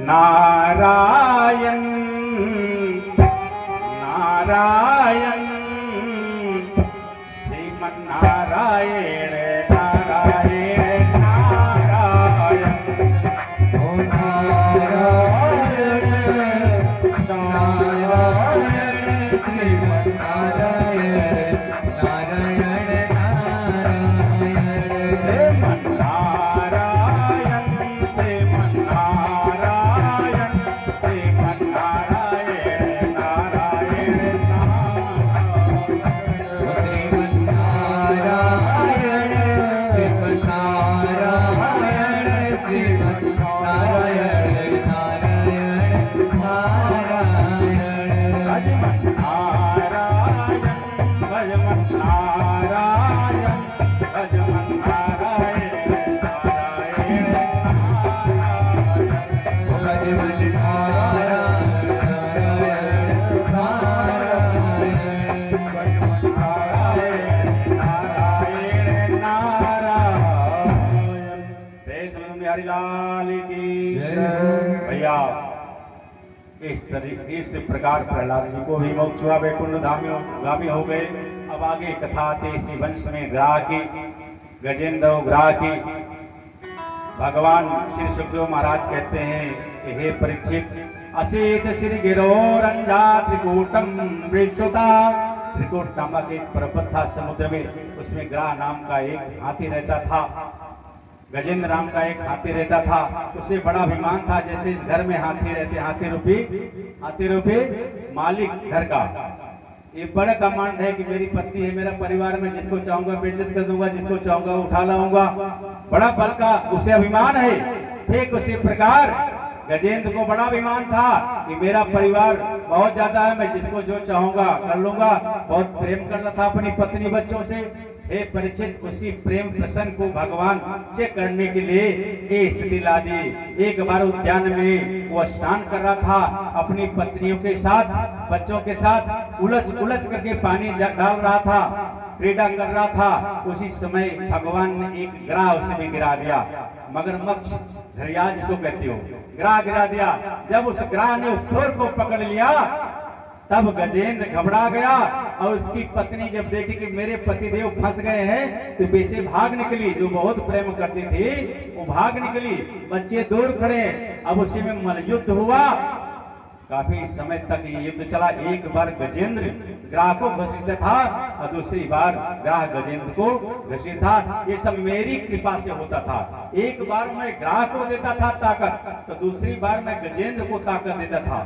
नारायण नारायण श्रीमन नारायण नारायण नारायण ओ नारायण नारायण श्रीमन नारायण नारायण नारायण श्रीमन नारायण श्रीमन नारायण श्रीमन नारायण नारायण लाल की भैया इस प्रकार प्रहलाद जी को भी मोक्ष हुआ, वैकुंठ गामी हो गए। अब आगे कथा आती इसी वंश में ग्राह की, गजेंद्र ग्राह की। भगवान श्री सुखदेव महाराज कहते हैं कि हे परीक्षित, असीत श्री गिरोरंजा त्रिकूटम विश्वता। त्रिकूट नामक एक पर्वत था समुद्र में, उसमें ग्राह नाम का एक हाथी रहता था, गजेंद्र नाम का एक हाथी रहता था। उसे बड़ा अभिमान था, जैसे इस घर में हाथी रहते, हाथी रूपी मालिक घर का। ये बड़ा कमांड है कि मेरी पत्नी है, मेरा परिवार में जिसको चाहूंगा बेइज्जत कर दूंगा, जिसको चाहूंगा उठा लाऊंगा। बड़ा बल का उसे अभिमान है। ठीक उसी प्रकार गजेंद्र को बड़ा अभिमान था कि मेरा परिवार बहुत ज्यादा है, मैं जिसको जो चाहूंगा कर लूंगा। बहुत प्रेम करता था अपनी पत्नी बच्चों से। हे परीक्षित, उसी प्रेम प्रसंग को भगवान चेक करने के लिए ये स्थिति ला दी। एक बार उद्यान में वो स्नान कर रहा था, अपनी पत्नियों के साथ बच्चों के साथ उलझ करके पानी डाल रहा था, क्रीड़ा कर रहा था। उसी समय भगवान ने एक ग्राह उसमें गिरा दिया, मगरमच्छ घड़ियाल जिसको कहते हो, ग्राह गिरा दिया। जब उस ग्राह ने उस सुर को पकड़ लिया, तब गजेंद्र घबरा गया और उसकी पत्नी जब देखी कि मेरे पतिदेव फंस गए हैं तो पीछे भाग निकली। जो बहुत प्रेम करती थी वो भाग निकली, बच्चे दूर खड़े। अब उसी में मल्लयुद्ध हुआ, काफी समय तक ये युद्ध चला। एक बार गजेंद्र ग्राह को घसीटता था और दूसरी बार ग्राह गजेंद्र को घसीटता था। ये सब मेरी कृपा से होता था। एक बार मैं ग्राह को देता था ताकत, तो दूसरी बार मैं गजेंद्र को ताकत देता था।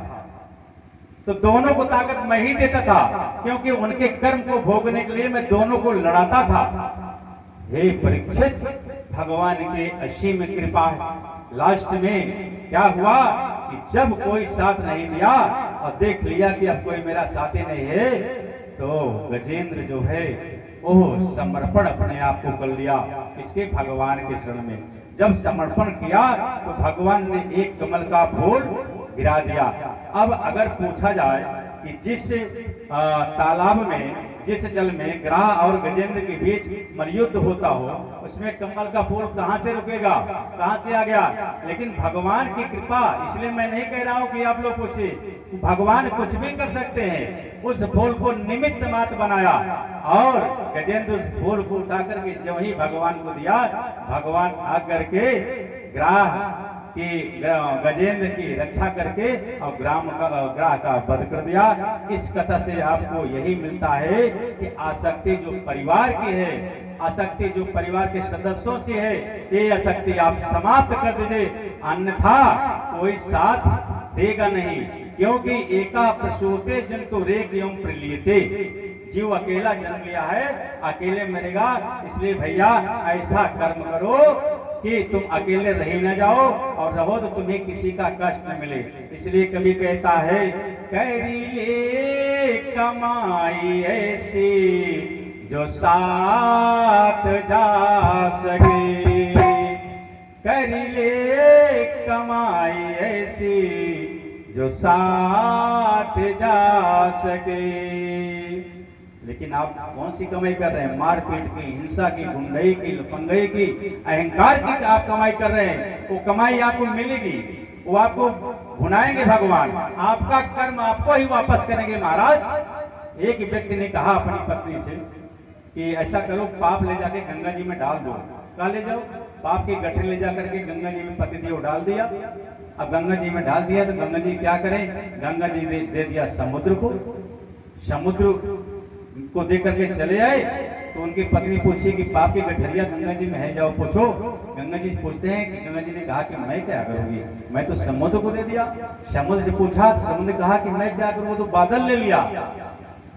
तो दोनों को ताकत मैं ही देता था, क्योंकि उनके कर्म को भोगने के लिए मैं दोनों को लड़ाता था। हे परीक्षित, भगवान के असीम कृपा है। लास्ट में क्या हुआ कि जब कोई साथ नहीं दिया और देख लिया कि अब कोई मेरा साथी नहीं है, तो गजेंद्र जो है वो समर्पण अपने आप को कर लिया इसके भगवान के शरण में। जब समर्पण किया तो भगवान ने एक कमल का फूल गिरा दिया। अब अगर पूछा जाए कि जिस तालाब में, जिस जल में ग्राह और गजेंद्र के बीच मल्लयुद्ध होता हो, उसमें कमल का फूल कहां से रुकेगा, कहां से आ गया? लेकिन भगवान की कृपा, इसलिए मैं नहीं कह रहा हूं कि आप लोग पूछे, भगवान कुछ भी कर सकते हैं। उस फूल को निमित्त मात्र बनाया और गजेंद्र उस फूल को उठा करके जब ही भगवान को दिया, भगवान आ करके ग्राह कि गजेंद्र की रक्षा करके और ग्राह का वध कर दिया। इस कथा से आपको यही मिलता है कि आसक्ति जो परिवार की है, आसक्ति जो परिवार के सदस्यों से है, ये आसक्ति आप समाप्त कर दीजिए, अन्यथा कोई साथ देगा नहीं। क्योंकि एका प्रसूते जंतु रेक एवं प्रलीयते, जीव अकेला जन्म लिया है, अकेले मरेगा। इसलिए भैया ऐसा कर्म करो कि तुम अकेले रह न जाओ, और रहो तो तुम्हें किसी का कष्ट न मिले। इसलिए कभी कहता है, करी ले कमाई ऐसी जो साथ जा सके, करी ले कमाई ऐसी जो साथ जा सके। लेकिन आप कौन सी कमाई कर रहे हैं? मारपीट की, हिंसा की, गुंडई की, लफंगई की, अहंकार की आप कमाई कर रहे हैं। वो कमाई आपको मिलेगी, वो आपको भुनाएंगे भगवान, आपका कर्म आपको ही वापस करेंगे महाराज। एक व्यक्ति ने कहा अपनी पत्नी से कि ऐसा करो, पाप ले जाके गंगा जी में डाल दो। कहा ले जाओ? पाप की गठरी ले जा करके गंगा जी में पतिदेव डाल दिया। अब गंगा जी में डाल दिया तो गंगा जी क्या करें? गंगा जी दे दिया समुद्र को। समुद्र को दे करके चले आए तो उनकी पत्नी पूछी कि पाप की गठरिया गंगा जी में है, जाओ पूछो। गंगा जी पूछते हैं कि गंगा जी ने कहा कि मैं क्या करूंगी, मैं तो समुद्र को दे दिया। समुद्र से पूछा तो समुद्र ने कहा कि मैं क्या करूँ, तो बादल ले लिया।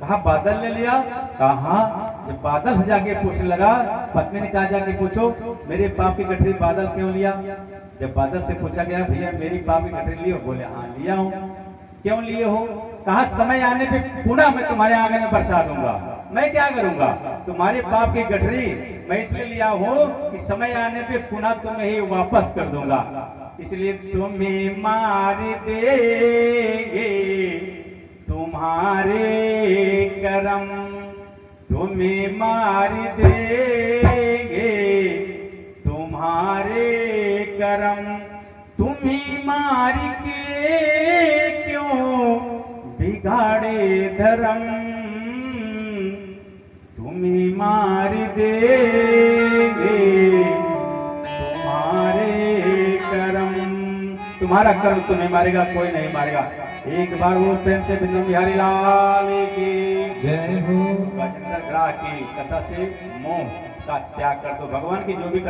कहा बादल ले लिया? कहा जब बादल से जाके पूछने लगा, पत्नी ने कहा जाके पूछो मेरे पाप की गठरी बादल क्यों लिया? जब बादल से पूछा गया भैया मेरी पाप की गठरी लियो? बोले हाँ लिया हूँ। क्यों लिए हो? कहा समय आने पे पुनः मैं तुम्हारे आंगन में बरसा दूंगा। मैं क्या करूंगा? तुम्हारे पाप की गठरी मैं इसलिए लिया हूँ कि समय आने पे पुनः तुम्हें ही वापस कर दूंगा, इसलिए तुम्हें मार देंगे तुम्हारे करम, तुम्हें मार देंगे तुम्हारे करम। तुम्हें मार के क्यों बिगाड़े धर्म, तुम्हें मार देंगे तुम्हारे कर्म। तुम्हारा कर्म तुम्हें मारेगा, कोई नहीं मारेगा। एक बार वो प्रेम से बिंदु बिहारी लाल की जय हो। गजेंद्र ग्राह की कथा से मोह का त्याग कर दो। भगवान की जो भी